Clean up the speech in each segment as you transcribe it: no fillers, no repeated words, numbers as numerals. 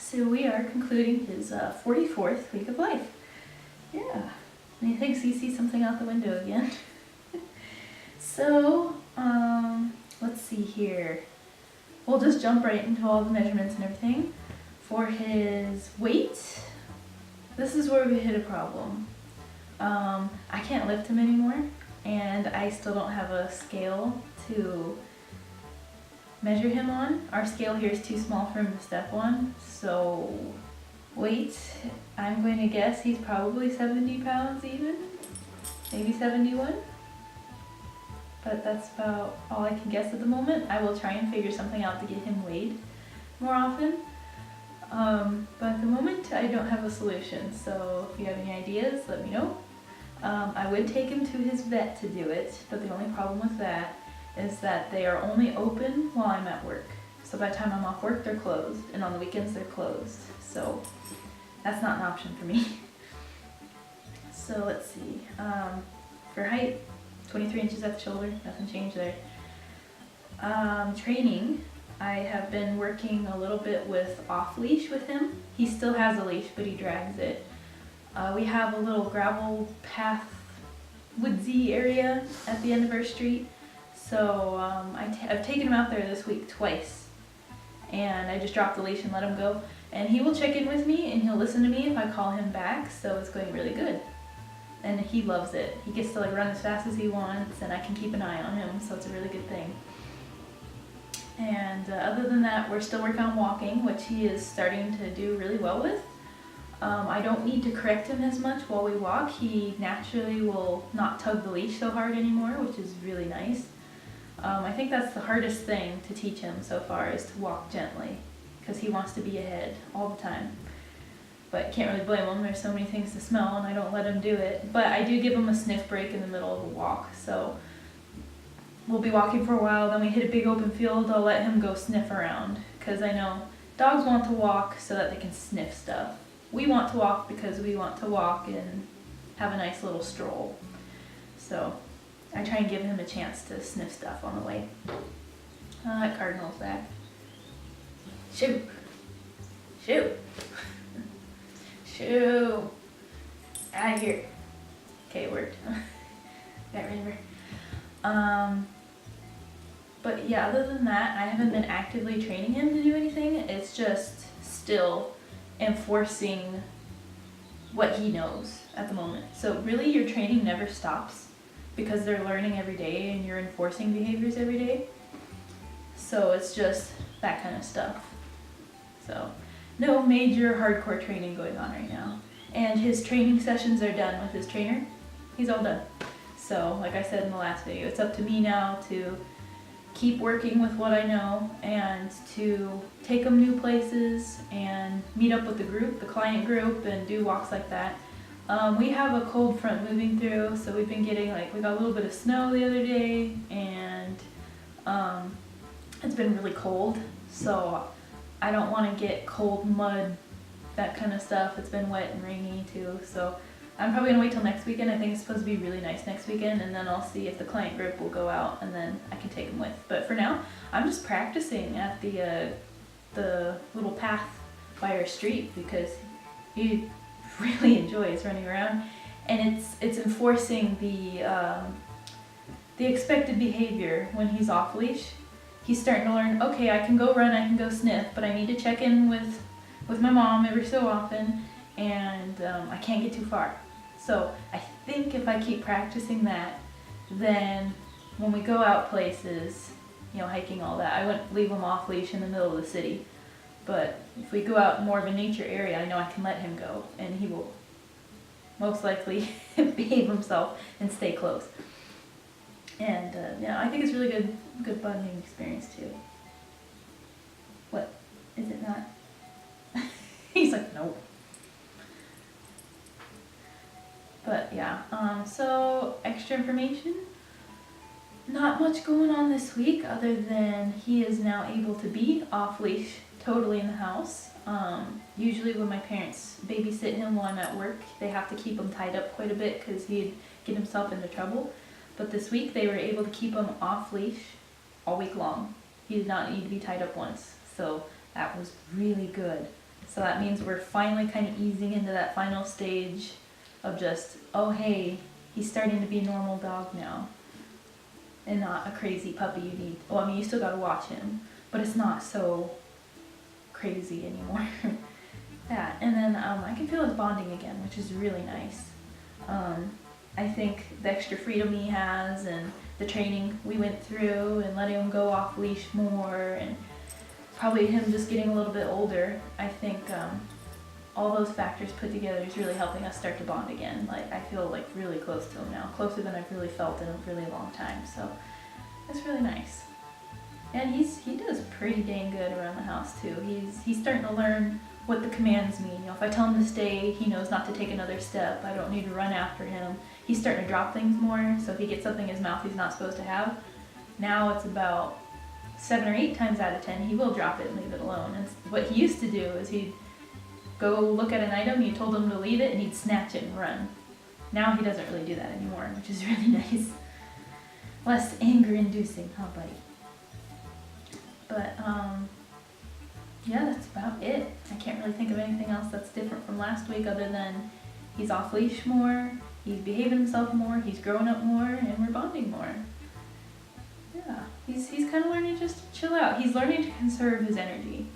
So we are concluding his 44th week of life. Yeah. And he thinks he sees something out the window again. So, let's see here. We'll just jump right into all the measurements and everything. For his weight, this is where we hit a problem. I can't lift him anymore, and I still don't have a scale to measure him on. Our scale here is too small for him to step on, so weight, I'm going to guess he's probably 70 pounds even, maybe 71. But that's about all I can guess at the moment. I will try and figure something out to get him weighed more often. But at the moment I don't have a solution, so if you have any ideas, let me know. I would take him to his vet to do it, but the only problem with that is that they are only open while I'm at work. So by the time I'm off work, they're closed, and on the weekends they're closed. So that's not an option for me. So let's see. For height, 23 inches at the shoulder, nothing changed there. Training, I have been working a little bit with off leash with him. He still has a leash, but he drags it. We have a little gravel path, woodsy area at the end of our street. So I've taken him out there this week twice, and I just dropped the leash and let him go. And he will check in with me, and he'll listen to me if I call him back, so it's going really good. And he loves it. He gets to like run as fast as he wants, and I can keep an eye on him, so it's a really good thing. And other than that, we're still working on walking, which he is starting to do really well with. I don't need to correct him as much while we walk. He naturally will not tug the leash so hard anymore, which is really nice. I think that's the hardest thing to teach him so far, is to walk gently, because he wants to be ahead all the time. But can't really blame him, there's so many things to smell and I don't let him do it. But I do give him a sniff break in the middle of a walk, so we'll be walking for a while, then we hit a big open field, I'll let him go sniff around, because I know dogs want to walk so that they can sniff stuff. We want to walk because we want to walk and have a nice little stroll. So I try and give him a chance to sniff stuff on the way. That cardinal's back. Shoo! Shoo! Shoo! Out of here. Okay, it worked. Got rid of her. But yeah, other than that, I haven't been actively training him to do anything. It's just still enforcing what he knows at the moment. So really your training never stops, because they're learning every day and you're enforcing behaviors every day. So it's just that kind of stuff. So no major hardcore training going on right now. And his training sessions are done with his trainer. He's all done. So like I said in the last video, it's up to me now to keep working with what I know and to take them new places and meet up with the group, the client group, and do walks like that. We have a cold front moving through, so we've been getting we got a little bit of snow the other day, and it's been really cold, so I don't want to get cold mud, that kind of stuff. It's been wet and rainy too, so I'm probably going to wait till next weekend. I think it's supposed to be really nice next weekend, and then I'll see if the client group will go out, and then I can take them with. But for now, I'm just practicing at the little path by our street, because he really enjoys running around, and it's enforcing the expected behavior when he's off leash. He's starting to learn, okay, I can go run, I can go sniff, but I need to check in with my mom every so often, and I can't get too far. So I think if I keep practicing that, then when we go out places, hiking, all that, I wouldn't leave him off leash in the middle of the city. But if we go out more of a nature area, I know I can let him go, and he will most likely behave himself and stay close. And yeah, I think it's really good bonding experience too. What? Is it not? He's like, nope. But yeah, so extra information. Not much going on this week other than he is now able to be off leash totally in the house. Usually when my parents babysit him while I'm at work, they have to keep him tied up quite a bit because he'd get himself into trouble. But this week they were able to keep him off leash all week long. He did not need to be tied up once, so that was really good. So that means we're finally kind of easing into that final stage of just, oh hey, he's starting to be a normal dog now. And not a crazy puppy you need. Well, I mean, you still gotta watch him, but it's not so crazy anymore. Yeah, and then I can feel his bonding again, which is really nice. I think the extra freedom he has and the training we went through and letting him go off leash more and probably him just getting a little bit older, I think all those factors put together is really helping us start to bond again. Like, I feel like really close to him now, closer than I've really felt in a really long time, so it's really nice. And he does pretty dang good around the house too. He's starting to learn what the commands mean. You know, if I tell him to stay, he knows not to take another step. I don't need to run after him. He's starting to drop things more, so if he gets something in his mouth he's not supposed to have, now it's about 7 or 8 times out of 10 he will drop it and leave it alone. And what he used to do is he'd go look at an item, you told him to leave it, and he'd snatch it and run. Now he doesn't really do that anymore, which is really nice. Less anger-inducing, huh, buddy? But, yeah, that's about it. I can't really think of anything else that's different from last week other than he's off leash more, he's behaving himself more, he's growing up more, and we're bonding more. Yeah, he's kind of learning just to chill out. He's learning to conserve his energy.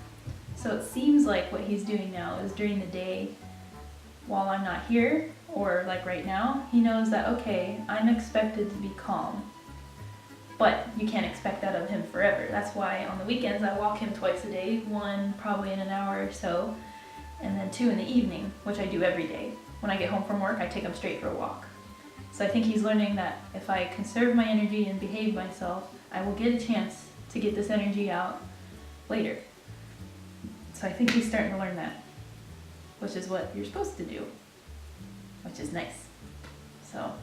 So it seems like what he's doing now is during the day while I'm not here, or like right now, he knows that, okay, I'm expected to be calm. But you can't expect that of him forever. That's why on the weekends I walk him twice a day, 1 probably in an hour or so, and then 2 in the evening, which I do every day. When I get home from work, I take him straight for a walk. So I think he's learning that if I conserve my energy and behave myself, I will get a chance to get this energy out later. So I think he's starting to learn that, which is what you're supposed to do, which is nice. So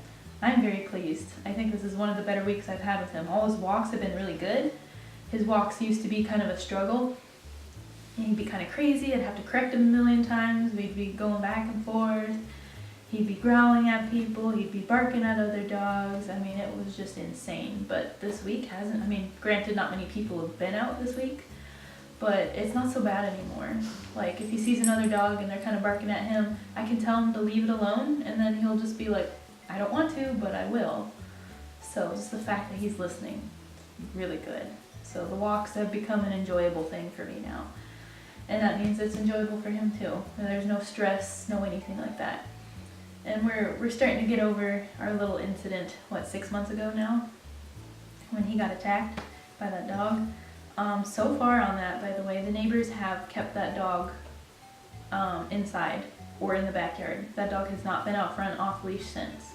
I'm very pleased. I think this is one of the better weeks I've had with him. All his walks have been really good. His walks used to be kind of a struggle. He'd be kind of crazy. I'd have to correct him a million times. We'd be going back and forth. He'd be growling at people. He'd be barking at other dogs. I mean, it was just insane. But this week hasn't, I mean, granted, not many people have been out this week, but it's not so bad anymore. Like, if he sees another dog and they're kind of barking at him, I can tell him to leave it alone, and then he'll just be like, I don't want to, but I will. So just the fact that he's listening, really good. So the walks have become an enjoyable thing for me now. And that means it's enjoyable for him too. And there's no stress, no anything like that. And we're starting to get over our little incident, 6 months ago now? When he got attacked by that dog. So far on that, by the way, the neighbors have kept that dog inside or in the backyard. That dog has not been out front off leash since.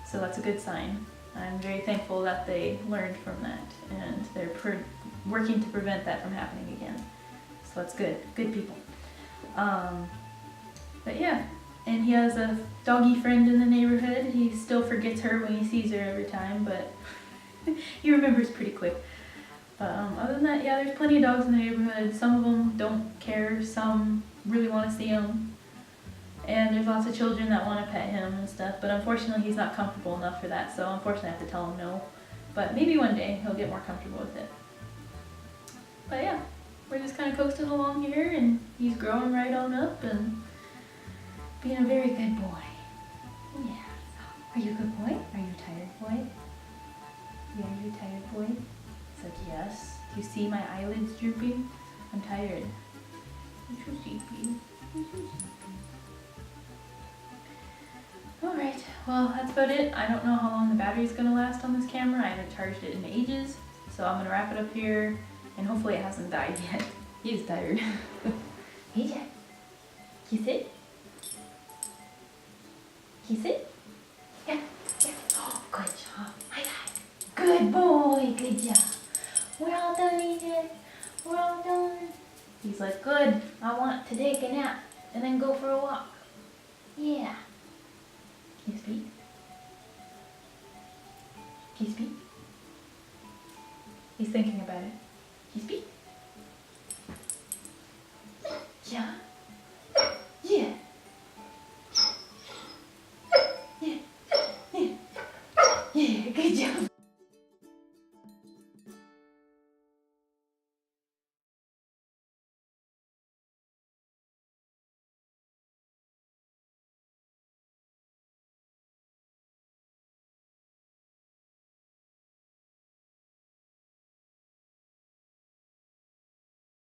So that's a good sign. I'm very thankful that they learned from that and they're working to prevent that from happening again. So that's good. Good people. But yeah, and he has a doggy friend in the neighborhood. He still forgets her when he sees her every time, but he remembers pretty quick. Other than that, yeah, there's plenty of dogs in the neighborhood. Some of them don't care. Some really want to see him. And there's lots of children that want to pet him and stuff, but unfortunately he's not comfortable enough for that, so unfortunately I have to tell him no. But maybe one day he'll get more comfortable with it. But yeah, we're just kind of coasting along here, and he's growing right on up and being a very good boy. Yeah. Are you a good boy? Are you tired, boy? Yeah, are you tired, boy? It's like, yes. Do you see my eyelids drooping? I'm tired. I'm so sleepy. I'm so sleepy. Alright, well that's about it. I don't know how long the battery's going to last on this camera. I haven't charged it in ages. So I'm going to wrap it up here and hopefully it hasn't died yet. He's tired. Hey Jack. Can you sit? Can you sit? Yeah, yeah. Oh, good job. Hi, hi. Good boy, good job. We're all done, AJ. We're all done. He's like, good. I want to take a nap and then go for a walk. Yeah. Can you speak? Can you speak? He's thinking about it.